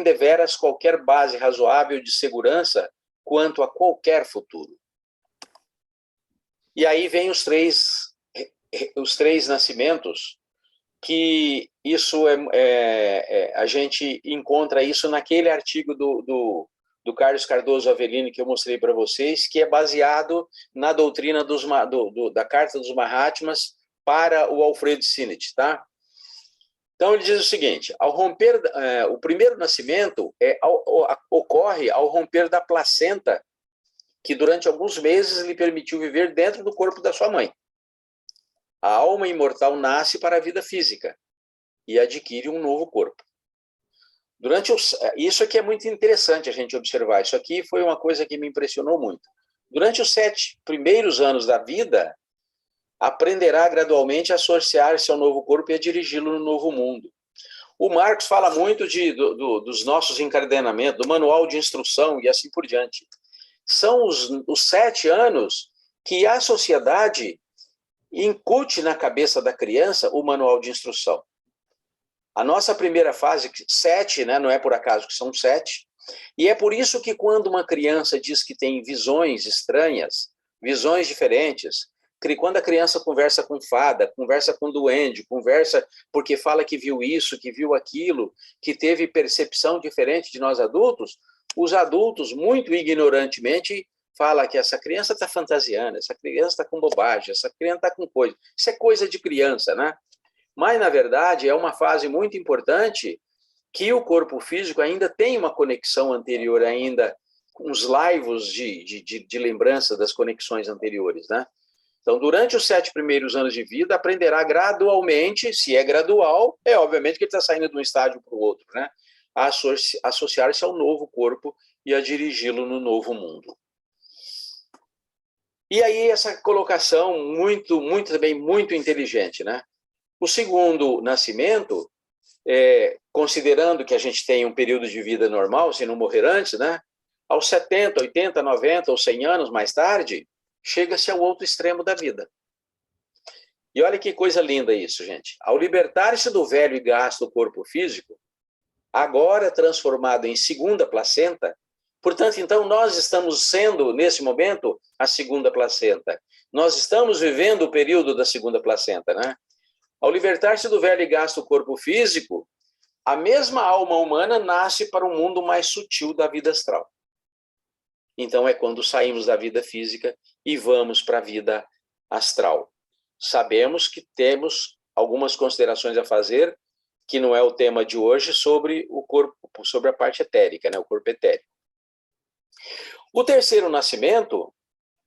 deveras qualquer base razoável de segurança quanto a qualquer futuro. E aí vem os três nascimentos, que isso a gente encontra isso naquele artigo do Carlos Cardoso Avellini que eu mostrei para vocês, que é baseado na doutrina da Carta dos Mahatmas para o Alfredo Sinnett, tá? Então ele diz o seguinte: ao romper, o primeiro nascimento ocorre ao romper da placenta, que durante alguns meses lhe permitiu viver dentro do corpo da sua mãe. A alma imortal nasce para a vida física e adquire um novo corpo. Isso aqui é muito interessante a gente observar. Isso aqui foi uma coisa que me impressionou muito. Durante os 7 primeiros anos da vida, aprenderá gradualmente a associar-se ao novo corpo e a dirigi-lo no novo mundo. O Marcos fala muito dos nossos encadenamentos, do manual de instrução e assim por diante. São os 7 anos que a sociedade incute na cabeça da criança o manual de instrução. A nossa primeira fase, 7, né, não é por acaso que são 7, e é por isso que quando uma criança diz que tem visões estranhas, visões diferentes, quando a criança conversa com fada, conversa com duende, conversa porque fala que viu isso, que viu aquilo, que teve percepção diferente de nós adultos, os adultos, muito ignorantemente, fala que essa criança está fantasiando, essa criança está com bobagem, essa criança está com coisa. Isso é coisa de criança, né? Mas, na verdade, é uma fase muito importante que o corpo físico ainda tem uma conexão anterior ainda, com os laivos de lembrança das conexões anteriores, né? Então, durante os 7 primeiros anos de vida, aprenderá gradualmente, se é gradual, é obviamente que ele está saindo de um estágio para o outro, né? A associar-se ao novo corpo e a dirigi-lo no novo mundo. E aí essa colocação também muito inteligente, né? O segundo nascimento, considerando que a gente tem um período de vida normal, se não morrer antes, né? Aos 70, 80, 90 ou 100 anos mais tarde, chega-se ao outro extremo da vida. E olha que coisa linda isso, gente. Ao libertar-se do velho e gasto corpo físico, agora transformado em segunda placenta, portanto, então, nós estamos sendo, nesse momento, a segunda placenta. Nós estamos vivendo o período da segunda placenta, né? Ao libertar-se do velho e gasto corpo físico, a mesma alma humana nasce para um mundo mais sutil da vida astral. Então, é quando saímos da vida física e vamos para a vida astral. Sabemos que temos algumas considerações a fazer, que não é o tema de hoje, sobre o corpo, sobre a parte etérica, né? O corpo etérico. O terceiro nascimento,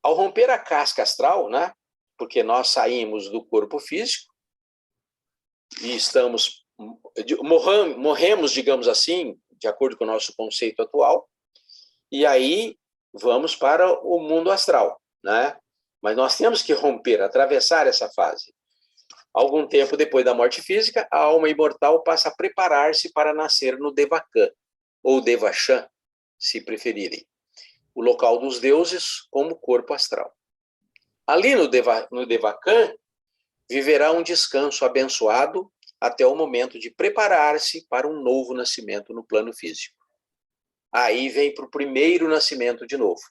ao romper a casca astral, né? Porque nós saímos do corpo físico e morremos, digamos assim, de acordo com o nosso conceito atual, e aí vamos para o mundo astral, né? Mas nós temos que romper, atravessar essa fase. Algum tempo depois da morte física, a alma imortal passa a preparar-se para nascer no Devakan, ou Devachan, se preferirem, o local dos deuses como corpo astral. Ali no Devakan, viverá um descanso abençoado até o momento de preparar-se para um novo nascimento no plano físico. Aí vem para o primeiro nascimento de novo.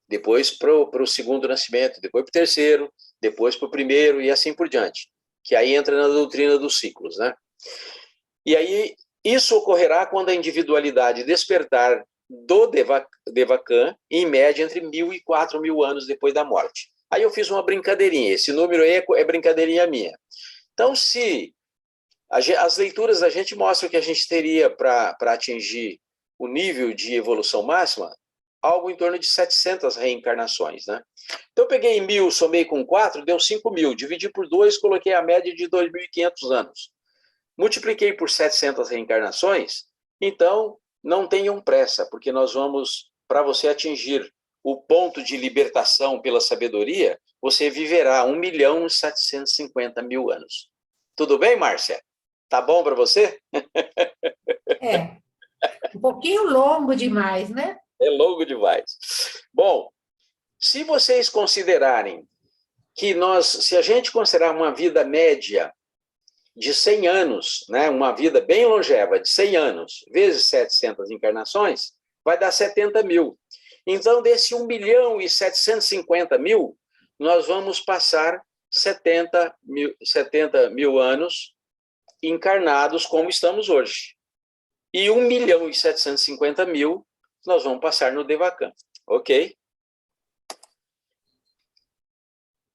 Depois para o segundo nascimento, depois para o terceiro, depois para o primeiro e assim por diante. Que aí entra na doutrina dos ciclos, né? E aí isso ocorrerá quando a individualidade despertar do Devakan, em média entre 1.000 e 4.000 anos depois da morte. Aí eu fiz uma brincadeirinha, esse número aí é brincadeirinha minha. Então, se as leituras da gente mostram que a gente teria para atingir o nível de evolução máxima, algo em torno de 700 reencarnações, né? Então, eu peguei 1.000, somei com 4, deu 5.000. Dividi por 2, coloquei a média de 2.500 anos. Multipliquei por 700 reencarnações, então não tenham pressa, porque nós vamos, para você atingir o ponto de libertação pela sabedoria, você viverá 1.750.000 anos. Tudo bem, Márcia? Tá bom para você? É, um pouquinho longo demais, né? É longo demais. Bom, se vocês considerarem que se a gente considerar uma vida média de 100 anos, né, uma vida bem longeva de 100 anos, vezes 700 encarnações, vai dar 70.000. Então, desse 1.750.000, nós vamos passar 70.000 anos encarnados como estamos hoje. E 1.750.000 nós vamos passar no Devakan, ok?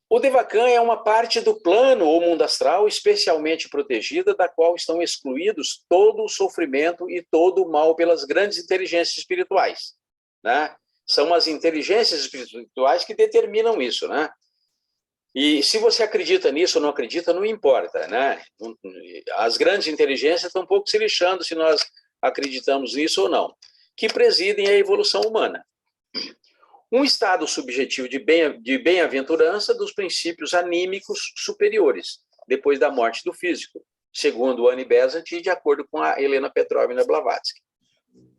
O Devakan é uma parte do plano ou mundo astral especialmente protegida, da qual estão excluídos todo o sofrimento e todo o mal pelas grandes inteligências espirituais, né? São as inteligências espirituais que determinam isso, né? E se você acredita nisso ou não acredita, não importa, né? As grandes inteligências estão um pouco se lixando se nós acreditamos nisso ou não, que presidem a evolução humana. Um estado subjetivo de bem-aventurança dos princípios anímicos superiores, depois da morte do físico, segundo o Annie Besant e de acordo com a Helena Petrovna Blavatsky.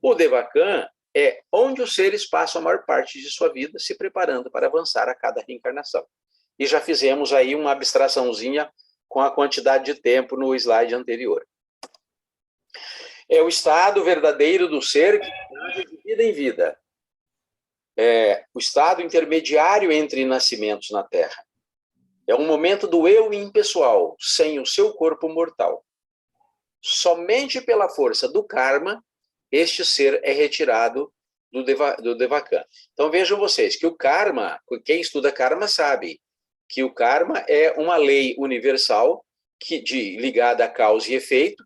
O Devakan é onde os seres passam a maior parte de sua vida se preparando para avançar a cada reencarnação. E já fizemos aí uma abstraçãozinha com a quantidade de tempo no slide anterior. É o estado verdadeiro do ser que viaja de vida em vida. É o estado intermediário entre nascimentos na Terra. É um momento do eu impessoal, sem o seu corpo mortal. Somente pela força do karma, este ser é retirado do Devakan. Então vejam vocês que o karma, quem estuda karma sabe que o karma é uma lei universal ligada a causa e efeito,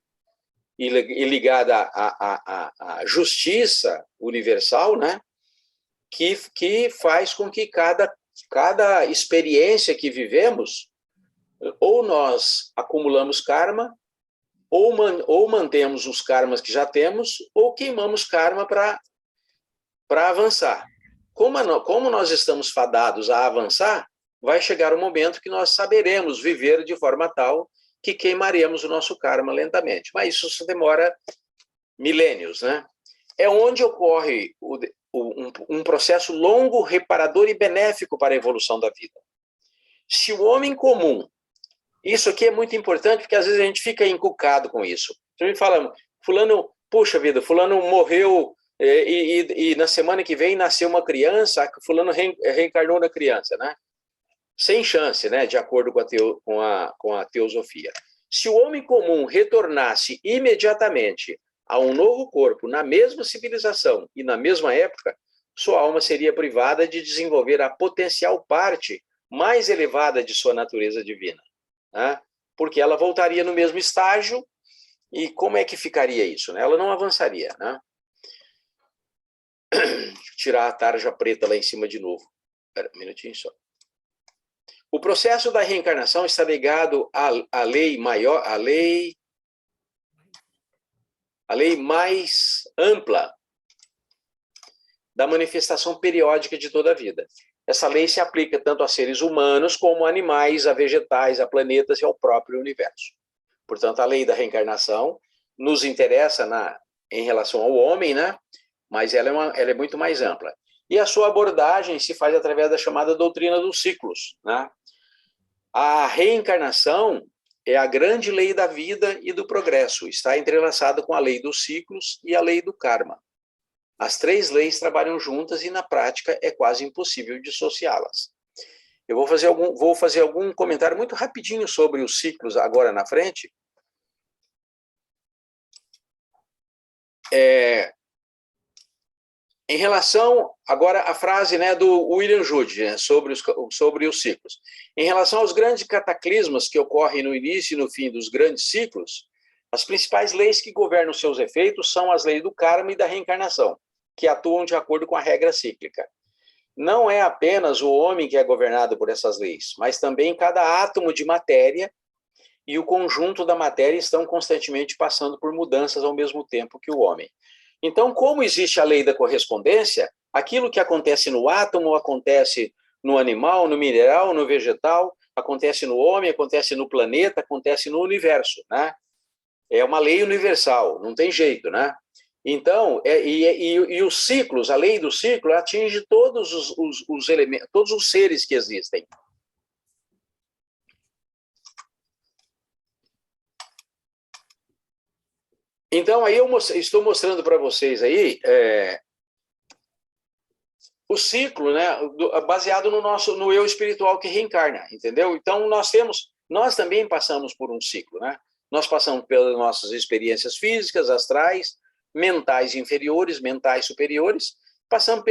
e ligada à justiça universal, né? Que faz com que cada experiência que vivemos, ou nós acumulamos karma, ou mantemos os karmas que já temos, ou queimamos karma para avançar. Como nós estamos fadados a avançar, vai chegar o momento que nós saberemos viver de forma tal que queimaremos o nosso karma lentamente. Mas isso demora milênios, né? É onde ocorre um processo longo, reparador e benéfico para a evolução da vida. Se o homem comum, isso aqui é muito importante, porque às vezes a gente fica encucado com isso. A gente fala, fulano, puxa vida, fulano morreu e na semana que vem nasceu uma criança, fulano reencarnou na criança, né? Sem chance, né? De acordo com a teosofia. Se o homem comum retornasse imediatamente a um novo corpo, na mesma civilização e na mesma época, sua alma seria privada de desenvolver a potencial parte mais elevada de sua natureza divina, né? Porque ela voltaria no mesmo estágio, e como é que ficaria isso, né? Ela não avançaria, né? Deixa eu tirar a tarja preta lá em cima de novo. Espera um minutinho só. O processo da reencarnação está ligado à lei maior, à lei mais ampla da manifestação periódica de toda a vida. Essa lei se aplica tanto a seres humanos como a animais, a vegetais, a planetas e ao próprio universo. Portanto, a lei da reencarnação nos interessa em relação ao homem, né? Mas ela é muito mais ampla. E a sua abordagem se faz através da chamada doutrina dos ciclos, né? A reencarnação é a grande lei da vida e do progresso. Está entrelaçada com a lei dos ciclos e a lei do karma. As três leis trabalham juntas e, na prática, é quase impossível dissociá-las. Eu vou fazer algum comentário muito rapidinho sobre os ciclos agora na frente. Em relação, agora, à frase, né, do William Jude, né, sobre os ciclos. Em relação aos grandes cataclismas que ocorrem no início e no fim dos grandes ciclos, as principais leis que governam seus efeitos são as leis do karma e da reencarnação, que atuam de acordo com a regra cíclica. Não é apenas o homem que é governado por essas leis, mas também cada átomo de matéria e o conjunto da matéria estão constantemente passando por mudanças ao mesmo tempo que o homem. Então, como existe a lei da correspondência, aquilo que acontece no átomo acontece no animal, no mineral, no vegetal, acontece no homem, acontece no planeta, acontece no universo, né? É uma lei universal, não tem jeito, né? Então, e os ciclos, a lei do ciclo atinge todos os elementos, todos os seres que existem. Então, aí eu estou mostrando para vocês aí o ciclo, né, baseado no eu espiritual que reencarna, entendeu? Então, nós também passamos por um ciclo, né? Nós passamos pelas nossas experiências físicas, astrais, mentais inferiores, mentais superiores, passamos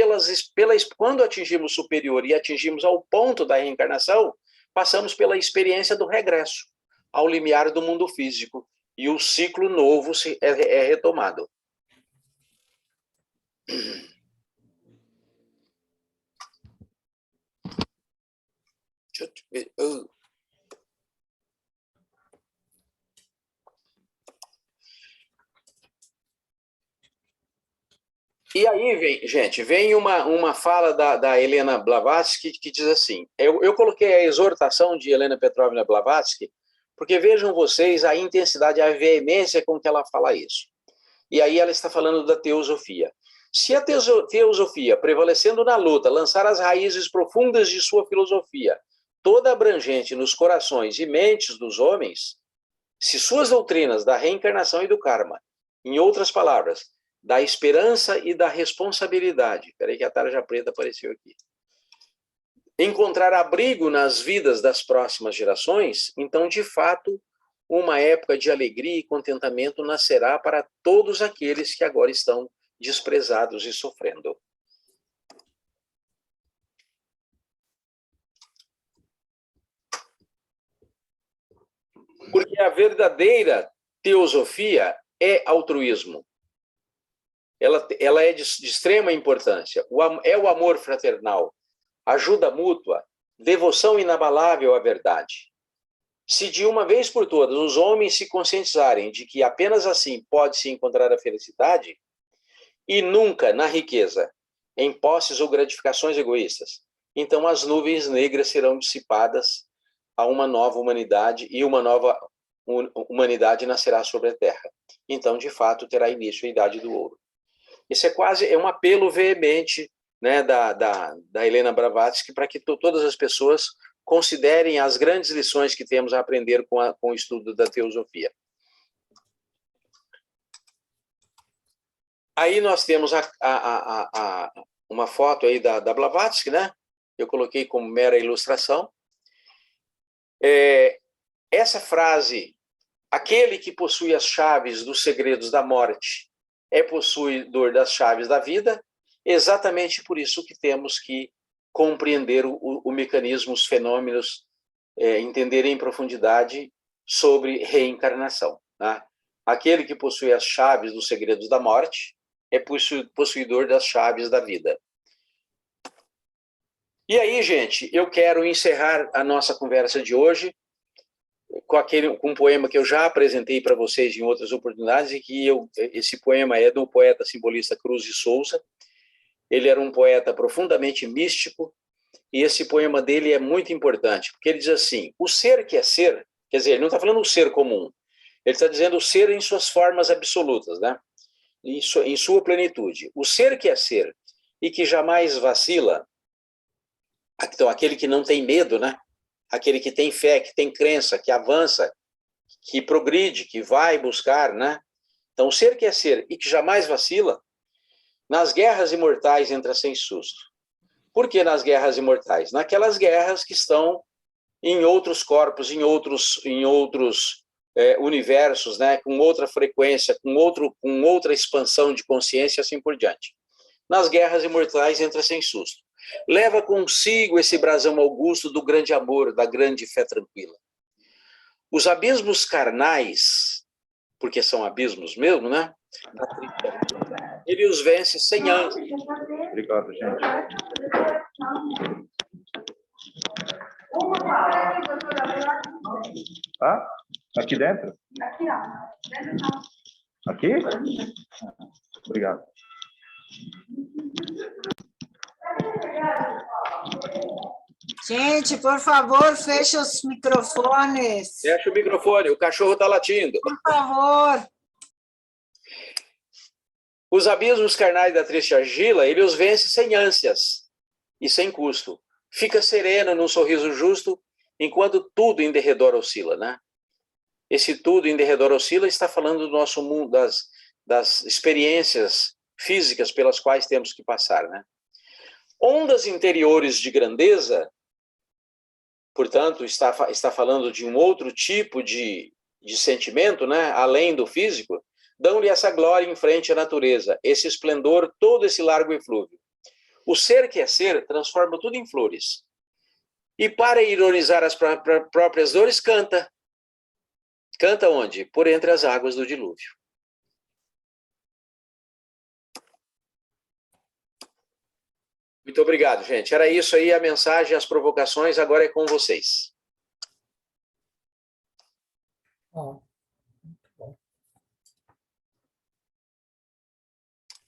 quando atingimos o superior e atingimos ao ponto da reencarnação, passamos pela experiência do regresso ao limiar do mundo físico, e o ciclo novo é retomado. E aí, vem uma fala da Helena Blavatsky que diz assim, eu coloquei a exortação de Helena Petrovna Blavatsky, porque vejam vocês a intensidade, a veemência com que ela fala isso. E aí ela está falando da teosofia. Se a teosofia, prevalecendo na luta, lançar as raízes profundas de sua filosofia, toda abrangente nos corações e mentes dos homens, se suas doutrinas da reencarnação e do karma, em outras palavras, da esperança e da responsabilidade, espera que a tarja preta apareceu aqui, encontrar abrigo nas vidas das próximas gerações, então, de fato, uma época de alegria e contentamento nascerá para todos aqueles que agora estão desprezados e sofrendo. Porque a verdadeira teosofia é altruísmo. Ela é de extrema importância. É o amor fraternal, ajuda mútua, devoção inabalável à verdade. Se de uma vez por todas os homens se conscientizarem de que apenas assim pode-se encontrar a felicidade, e nunca na riqueza, em posses ou gratificações egoístas, então as nuvens negras serão dissipadas a uma nova humanidade e uma nova humanidade nascerá sobre a Terra. Então, de fato, terá início a Idade do Ouro. Isso é um apelo veemente, né, da Helena Blavatsky para que todas as pessoas considerem as grandes lições que temos a aprender com o estudo da teosofia. Aí nós temos uma foto aí da Blavatsky, né? Eu coloquei como mera ilustração. Essa frase, aquele que possui as chaves dos segredos da morte é possuidor das chaves da vida, exatamente por isso que temos que compreender o mecanismo, os fenômenos, entender em profundidade sobre reencarnação, né? Aquele que possui as chaves dos segredos da morte é possuidor das chaves da vida. E aí, gente, eu quero encerrar a nossa conversa de hoje com um poema que eu já apresentei para vocês em outras oportunidades, e que esse poema é do poeta simbolista Cruz de Souza. Ele era um poeta profundamente místico, e esse poema dele é muito importante, porque ele diz assim, o ser que é ser, quer dizer, ele não está falando o ser comum, ele está dizendo o ser em suas formas absolutas, né? Em sua plenitude. O ser que é ser e que jamais vacila, então aquele que não tem medo, né? Aquele que tem fé, que tem crença, que avança, que progride, que vai buscar, né? Então, o ser que é ser e que jamais vacila, nas guerras imortais entra sem susto. Por que nas guerras imortais? Naquelas guerras que estão em outros corpos, em outros universos, né? Com outra frequência, com outra expansão de consciência, assim por diante. nas guerras imortais entra sem susto. Leva consigo esse brasão augusto do grande amor, da grande fé tranquila. Os abismos carnais, porque são abismos mesmo, né? Ele os vence sem ânsia. Obrigado, gente. Ah, aqui dentro? Aqui? Obrigado. Gente, por favor, feche os microfones. Fecha o microfone, o cachorro está latindo. Por favor. Os abismos carnais da triste argila, ele os vence sem ânsias e sem custo. Fica sereno num sorriso justo, enquanto tudo em derredor oscila, né? Esse tudo em derredor oscila está falando do nosso mundo, das experiências físicas pelas quais temos que passar, né? Ondas interiores de grandeza, portanto, está falando de um outro tipo de sentimento, né? Além do físico, dão-lhe essa glória em frente à natureza, esse esplendor, todo esse largo eflúvio. O ser que é ser transforma tudo em flores. E para ironizar as próprias dores, canta. Canta onde? Por entre as águas do dilúvio. Muito obrigado, gente. Era isso aí, a mensagem, as provocações, agora é com vocês. Ó, muito bom.